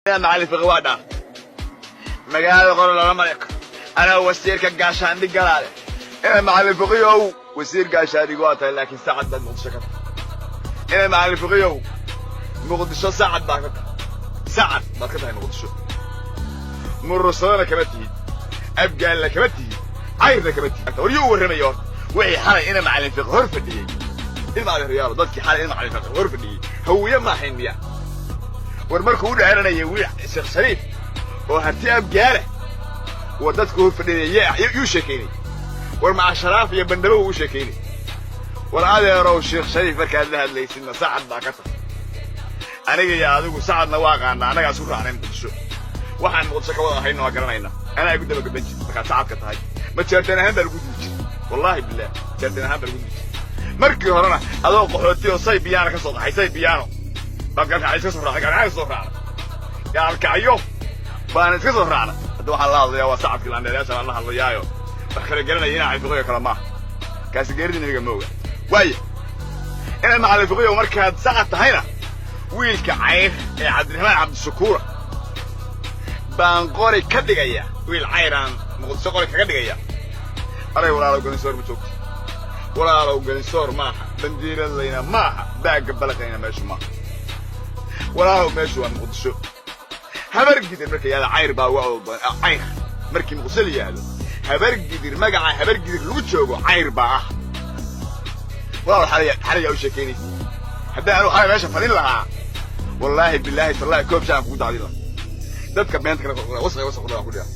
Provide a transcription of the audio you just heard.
يا معلم في غواده مقال قول لنا ملك انا وسيرك قاشان دي قلاله انا معلم فقيو وسير قاشان دي قواتها لكن ساعد المقدشة انا معلم فقيو مقدشة ساعد باكتها مقدشة مر صلانا كبتي ابقى لك كبتي عاير كبتي وريو ورميور وحي حالي انا معلم في غرفة دي المعلم رياض ضدك حالي انا معلم في غرفة دي هو يما حين warmarkuu u dhaaranayo wiil Sheekh Shariif oo harti abgaale wadadku fadhiyay yu sheekeynay war ma sharaaf iyo bandaro uu sheekeynay war adeero Sheekh Shariif markaad la hadlaysid saacad baa ka tahay aniga iyo adigu saacadna waa qaana anaga isu raacneen bulsho waxaan muqdisho ka wada hayno garanayna ana ay gudaba gabanji marka saacad ka tahay ma jeerteen ahaan baa lagu diijay wallahi billah jeerteen ahaan baa lagu diijay markii horena adoo qaxooti oo say biyaana ka soo dhaxay say biyaano بقى عايز اسمع كان عايز اسمع يا الكعيو بان اسمع هذا waxaa la hadlayaa waa sacabkii la andheereysay Allah hadlayaayo wax kale garanayna ay fiqiyo kala ma kaas geeridiniga mooga way ina macallin fiqiyo markaad sacad tahayna wiilka cayr ee Cabdiraxmaan Cabdishakuur baan qori ka dhigaya wiil cayraan muqdisho qori kaga dhigaya aray walaalo ganisoor ma joogto walaalo ganisoor maaha bandiiradayna maaha baaga balaqayna meesha maaha ولا ماشي مقدشو هبرق جدير مركي هذا عير باو عير مركي مقصلي هذا هبرق جدير مقع هبرق جدير لوتشوغو عير باع والله حرية وشكيني حدا قالوا حاجة ماشي فلين لها والله بالله والله كوب شاف قود علينا دبك بيانتك وصغي كلها